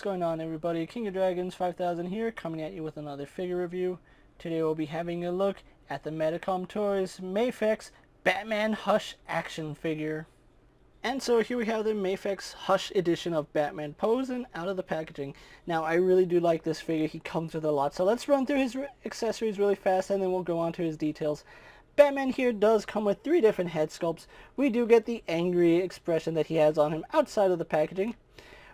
What's going on, everybody? King of Dragons 5000 here, coming at you with another figure review. Today we'll be having a look at the Medicom Toys Mafex Batman Hush action figure. And so here we have the Mafex Hush edition of Batman posing out of the packaging. Now I really do like this figure. He comes with a lot. So let's run through his accessories really fast and then we'll go on to his details. Batman here does come with 3 different head sculpts. We do get the angry expression that he has on him outside of the packaging.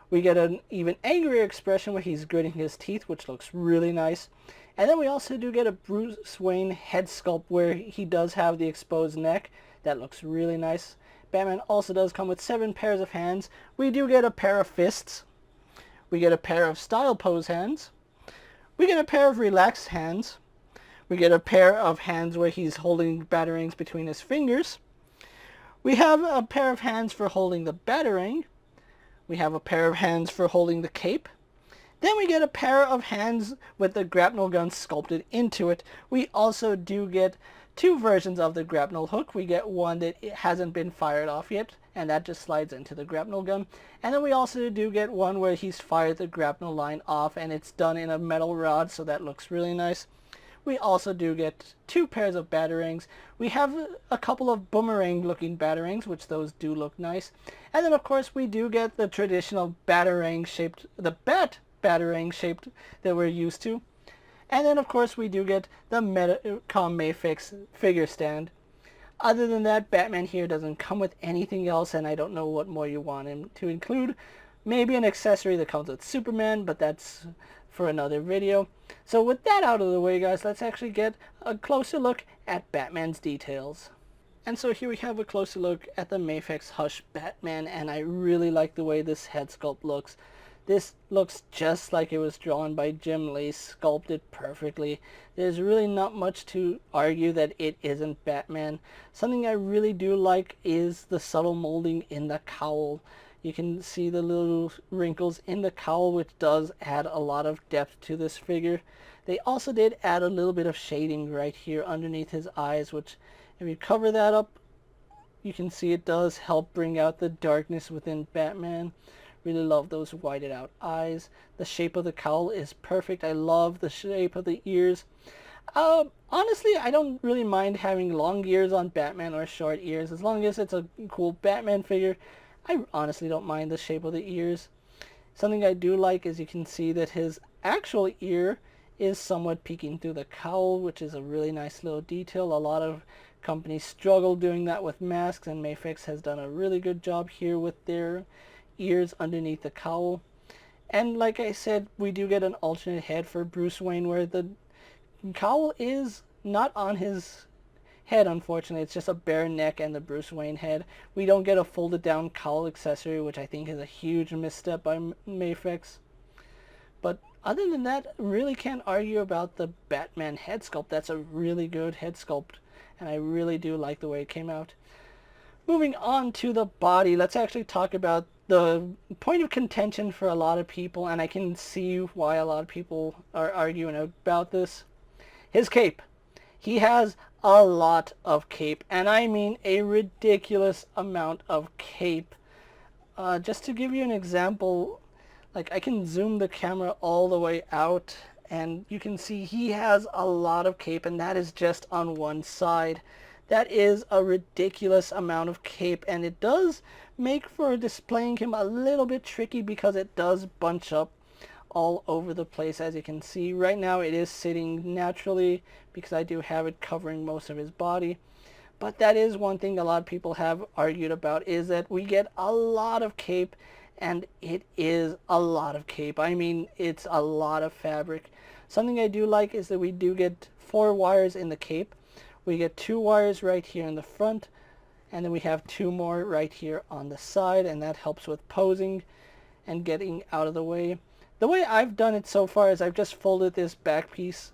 We get an even angrier expression where he's gritting his teeth, which looks really nice. And then we also do get a Bruce Wayne head sculpt where he does have the exposed neck. That looks really nice. Batman also does come with 7 pairs of hands. We do get a pair of fists. We get a pair of style pose hands. We get a pair of relaxed hands. We get a pair of hands where he's holding batarangs between his fingers. We have a pair of hands for holding the batarang. We have a pair of hands for holding the cape. Then we get a pair of hands with the grapnel gun sculpted into it. We also do get 2 versions of the grapnel hook. We get one that hasn't been fired off yet, and that just slides into the grapnel gun. And then we also do get one where he's fired the grapnel line off, and it's done in a metal rod, so that looks really nice. We also do get 2 pairs of batarangs. We have a couple of boomerang looking batarangs, which those do look nice. And then of course we do get the traditional batarang shaped, the bat batarang shaped that we're used to. And then of course we do get the Medicom Mafex figure stand. Other than that, Batman here doesn't come with anything else, and I don't know what more you want him to include. Maybe an accessory that comes with Superman, but that's for another video. So with that out of the way, guys, let's actually get a closer look at Batman's details. And so here we have a closer look at the Mafex Hush Batman, and I really like the way this head sculpt looks. This looks just like it was drawn by Jim Lee, sculpted perfectly. There's really not much to argue that it isn't Batman. Something I really do like is the subtle molding in the cowl. You can see the little wrinkles in the cowl, which does add a lot of depth to this figure. They also did add a little bit of shading right here underneath his eyes, which if you cover that up, you can see it does help bring out the darkness within Batman. Really love those whited out eyes. The shape of the cowl is perfect. I love the shape of the ears. Honestly, I don't really mind having long ears on Batman or short ears. As long as it's a cool Batman figure, I honestly don't mind the shape of the ears. Something I do like is you can see that his actual ear is somewhat peeking through the cowl, which is a really nice little detail. A lot of companies struggle doing that with masks, and Mafex has done a really good job here with their ears underneath the cowl. And like I said, we do get an alternate head for Bruce Wayne where the cowl is not on his head, unfortunately. It's just a bare neck and the Bruce Wayne head. We don't get a folded down cowl accessory, which I think is a huge misstep by Mafex. But other than that, really can't argue about the Batman head sculpt. That's a really good head sculpt, and I really do like the way it came out. Moving on to the body, let's actually talk about the point of contention for a lot of people, and I can see why a lot of people are arguing about this. His cape. He has a lot of cape, and I mean a ridiculous amount of cape. Just to give you an example, like I can zoom the camera all the way out and you can see he has a lot of cape, and that is just on one side. That is a ridiculous amount of cape, and it does make for displaying him a little bit tricky because it does bunch up all over the place. As you can see right now, it is sitting naturally because I do have it covering most of his body. But that is one thing a lot of people have argued about, is that we get a lot of cape, and it is a lot of cape. I mean, it's a lot of fabric. Something I do like is that we do get 4 wires in the cape. We get 2 wires right here in the front, and then we have 2 more right here on the side, and that helps with posing and getting out of the way. The way I've done it so far is I've just folded this back piece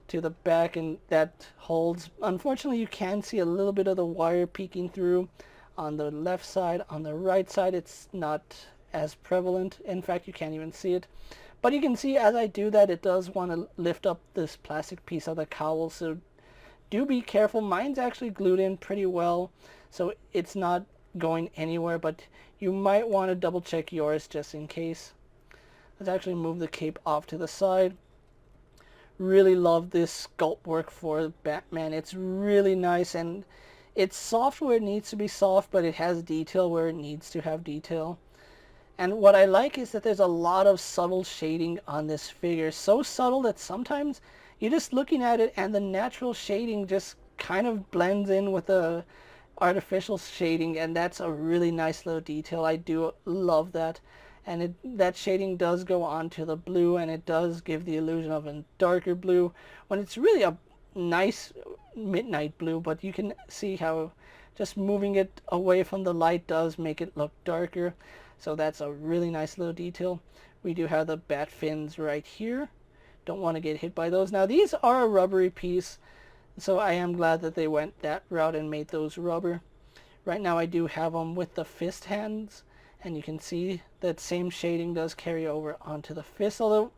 to the back, and that holds. Unfortunately, you can see a little bit of the wire peeking through on the left side. On the right side, it's not as prevalent. In fact, you can't even see it. But you can see as I do that, it does want to lift up this plastic piece of the cowl, so do be careful. Mine's actually glued in pretty well, so it's not going anywhere, but you might want to double check yours just in case. Let's actually move the cape off to the side. Really love this sculpt work for Batman. It's really nice, and it's soft where it needs to be soft, but it has detail where it needs to have detail. And what I like is that there's a lot of subtle shading on this figure. So subtle that sometimes you're just looking at it and the natural shading just kind of blends in with the artificial shading, and that's a really nice little detail. I do love that. And that shading does go on to the blue, and it does give the illusion of a darker blue when it's really a nice midnight blue, but you can see how just moving it away from the light does make it look darker. So that's a really nice little detail. We do have the bat fins right here. Don't want to get hit by those. Now these are a rubbery piece, so I am glad that they went that route and made those rubber. Right now I do have them with the fist hands, and you can see that same shading does carry over onto the fist, although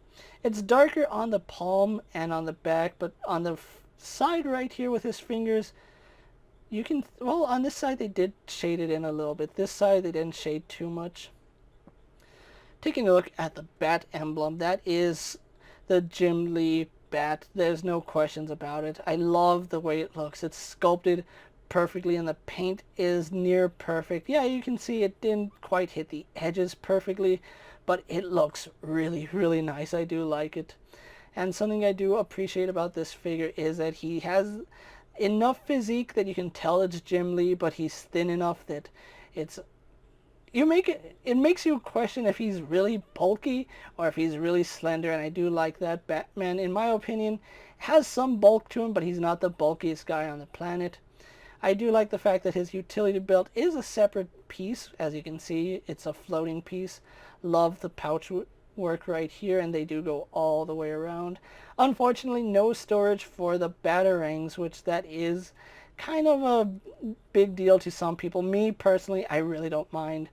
it's darker on the palm and on the back, but on the side right here with his fingers, you can, well, on this side they did shade it in a little bit. This side they didn't shade too much. Taking a look at the bat emblem, that is the Jim Lee bat. There's no questions about it. I love the way it looks. It's sculpted perfectly, and the paint is near perfect. Yeah, you can see it didn't quite hit the edges perfectly, but it looks really, really nice. I do like it. And something I do appreciate about this figure is that he has enough physique that you can tell it's Jim Lee, but he's thin enough that it makes you question if he's really bulky or if he's really slender, and I do like that. Batman, in my opinion, has some bulk to him, but he's not the bulkiest guy on the planet. I do like the fact that his utility belt is a separate piece. As you can see, it's a floating piece. Love the pouch work right here, and they do go all the way around. Unfortunately, no storage for the batarangs, which that is kind of a big deal to some people. Me personally, I really don't mind.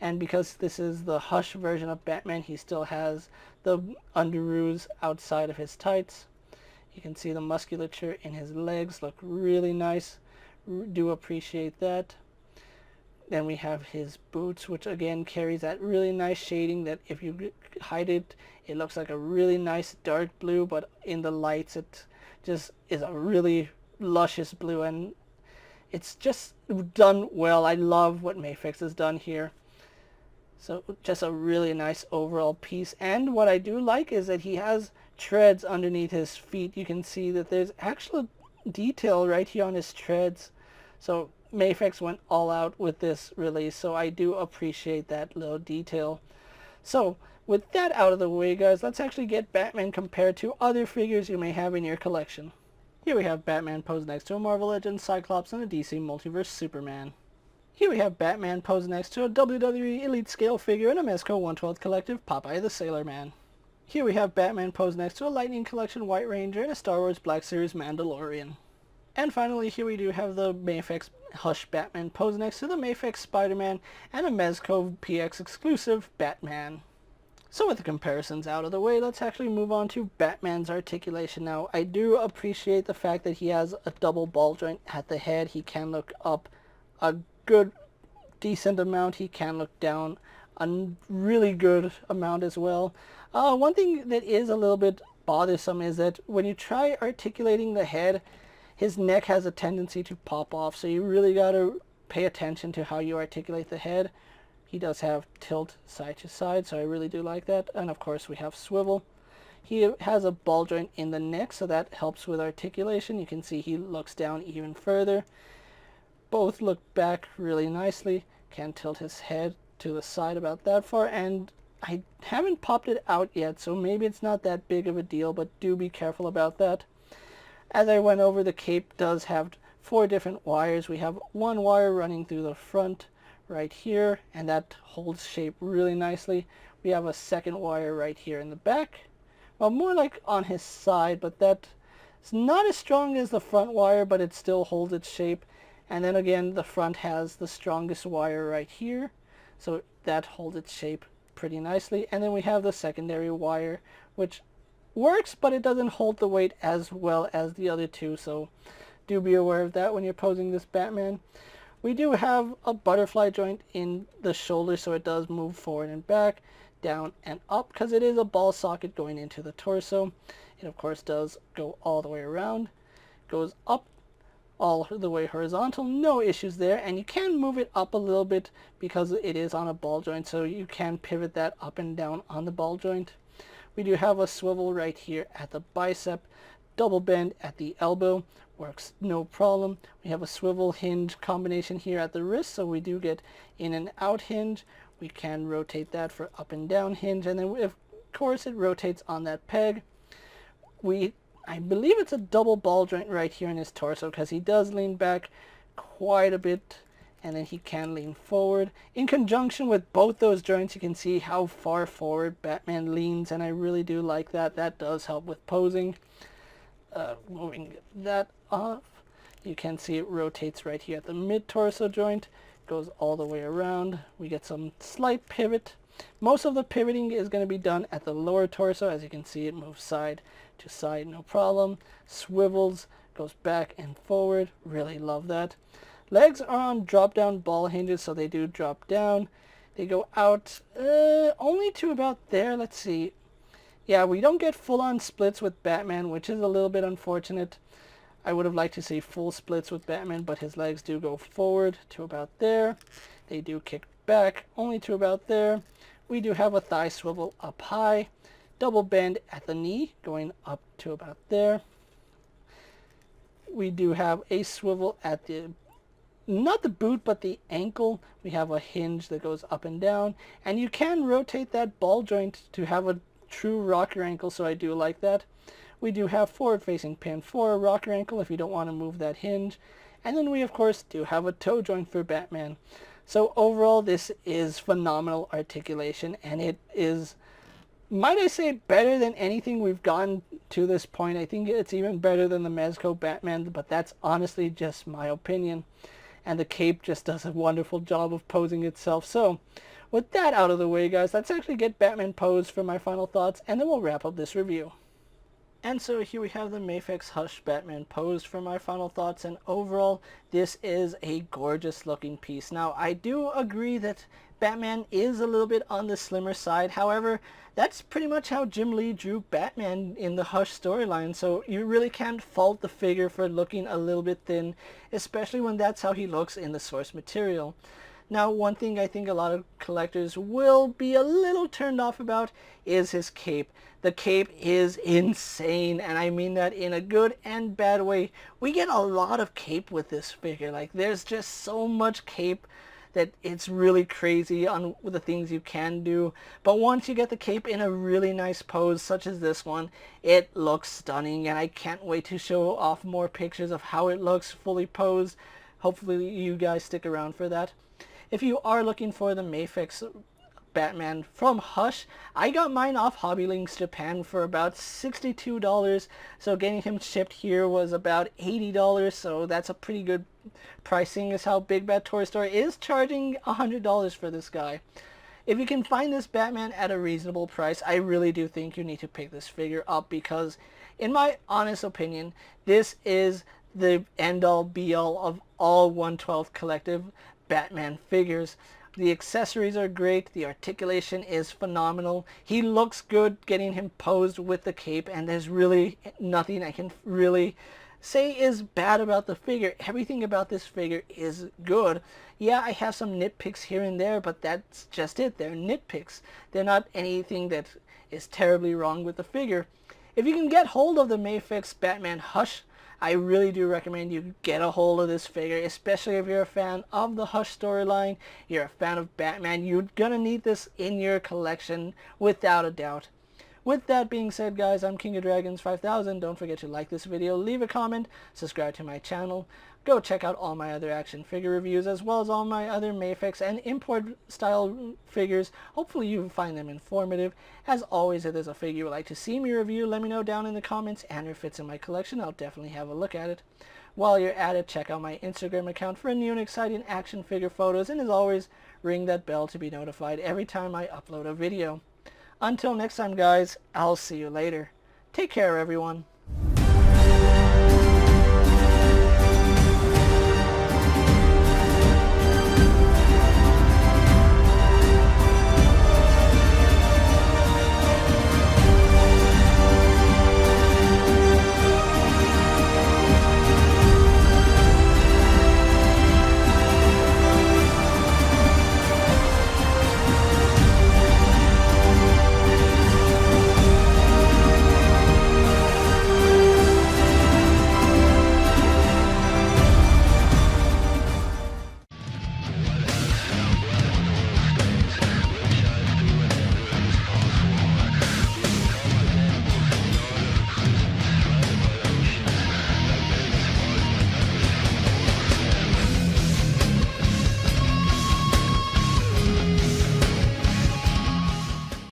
And because this is the Hush version of Batman, he still has the underoos outside of his tights. You can see the musculature in his legs look really nice. Do appreciate that. Then we have his boots, which again carries that really nice shading that if you hide it, it looks like a really nice dark blue, but in the lights it just is a really luscious blue, and it's just done well. I love what Mafex has done here. So just a really nice overall piece. And what I do like is that he has treads underneath his feet. You can see that there's actual detail right here on his treads. So Mafex went all out with this release, so I do appreciate that little detail. So with that out of the way, guys, let's actually get Batman compared to other figures you may have in your collection. Here we have Batman posed next to a Marvel Legends, Cyclops, and a DC Multiverse Superman. Here we have Batman posed next to a WWE Elite Scale figure and a Mezco 1/12 Collective Popeye the Sailor Man. Here we have Batman posed next to a Lightning Collection White Ranger and a Star Wars Black Series Mandalorian. And finally, here we do have the Mafex Hush Batman posed next to the Mafex Spider-Man and a Mezco PX exclusive Batman. So with the comparisons out of the way, let's actually move on to Batman's articulation. Now, I do appreciate the fact that he has a double ball joint at the head. He can look up a good, decent amount. He can look down a really good amount as well. One thing that is a little bit bothersome is that when you try articulating the head, his neck has a tendency to pop off, so you really got to pay attention to how you articulate the head. He does have tilt side to side, so I really do like that. And of course we have swivel. He has a ball joint in the neck, so that helps with articulation. You can see he looks down even further. Both look back really nicely. Can tilt his head to the side about that far, and I haven't popped it out yet, so maybe it's not that big of a deal, but do be careful about that. As I went over, the cape does have 4 different wires. We have one wire running through the front right here, and that holds shape really nicely. We have a second wire right here in the back. Well, more like on his side, but that's not as strong as the front wire, but it still holds its shape. And then again, the front has the strongest wire right here, so that holds its shape pretty nicely. And then we have the secondary wire, which works, but it doesn't hold the weight as well as the other two, so do be aware of that when you're posing this Batman. We do have a butterfly joint in the shoulder, so it does move forward and back. down, and up, because it is a ball socket going into the torso. It of course does go all the way around, goes up all the way horizontal, no issues there, and you can move it up a little bit because it is on a ball joint, so you can pivot that up and down on the ball joint. We do have a swivel right here at the bicep, double bend at the elbow, works no problem. We have a swivel hinge combination here at the wrist, so we do get in and out hinge. We can rotate that for up and down hinge, and then of course it rotates on that peg. I believe it's a double ball joint right here in his torso, because he does lean back quite a bit, and then he can lean forward. In conjunction with both those joints, you can see how far forward Batman leans, and I really do like that. That does help with posing. Moving that off, you can see it rotates right here at the mid-torso joint, goes all the way around. We get some slight pivot. Most of the pivoting is going to be done at the lower torso. As you can see, it moves side to side, no problem. Swivels, goes back and forward. Really love that. Legs are on drop-down ball hinges, so they do drop down. They go out only to about there. Let's see. Yeah, we don't get full-on splits with Batman, which is a little bit unfortunate. I would have liked to see full splits with Batman, but his legs do go forward to about there. They do kick back only to about there. We do have a thigh swivel up high, double bend at the knee going up to about there. We do have a swivel at the, not the boot, but the ankle. We have a hinge that goes up and down, and you can rotate that ball joint to have a true rocker ankle, so I do like that. We do have forward facing pin for a rocker ankle if you don't want to move that hinge, and then we of course do have a toe joint for Batman. So overall, this is phenomenal articulation, and it is, might I say, better than anything we've gotten to this point. I think it's even better than the Mezco Batman, but that's honestly just my opinion. And the cape just does a wonderful job of posing itself. So with that out of the way, guys, let's actually get Batman posed for my final thoughts, and then we'll wrap up this review. And so here we have the Mafex Hush Batman posed for my final thoughts, and overall, this is a gorgeous looking piece. Now, I do agree that Batman is a little bit on the slimmer side. However, that's pretty much how Jim Lee drew Batman in the Hush storyline, so you really can't fault the figure for looking a little bit thin, especially when that's how he looks in the source material. Now, one thing I think a lot of collectors will be a little turned off about is his cape. The cape is insane, and I mean that in a good and bad way. We get a lot of cape with this figure. Like, there's just so much cape that it's really crazy on the things you can do. But once you get the cape in a really nice pose, such as this one, it looks stunning, and I can't wait to show off more pictures of how it looks fully posed. Hopefully you guys stick around for that. If you are looking for the Mafex Batman from Hush, I got mine off Hobby Links Japan for about $62, so getting him shipped here was about $80, so that's a pretty good pricing, is how Big Bad Toy Store is charging $100 for this guy. If you can find this Batman at a reasonable price, I really do think you need to pick this figure up, because in my honest opinion, this is the end-all be-all of all 1/12 collective Batman figures. The accessories are great, the articulation is phenomenal, he looks good getting him posed with the cape, and there's really nothing I can really say is bad about the figure. Everything about this figure is good. Yeah, I have some nitpicks here and there, but that's just it. They're nitpicks. They're not anything that is terribly wrong with the figure. If you can get hold of the Mafex Batman Hush, I really do recommend you get a hold of this figure, especially if you're a fan of the Hush storyline, you're a fan of Batman. You're gonna need this in your collection without a doubt. With that being said, guys, I'm KingofDragons 5000. Don't forget to like this video, leave a comment, subscribe to my channel. Go check out all my other action figure reviews, as well as all my other Mafex and import style figures. Hopefully you find them informative. As always, if there's a figure you would like to see me review, let me know down in the comments, and if it's in my collection, I'll definitely have a look at it. While you're at it, check out my Instagram account for new and exciting action figure photos, and as always, ring that bell to be notified every time I upload a video. Until next time, guys, I'll see you later. Take care, everyone.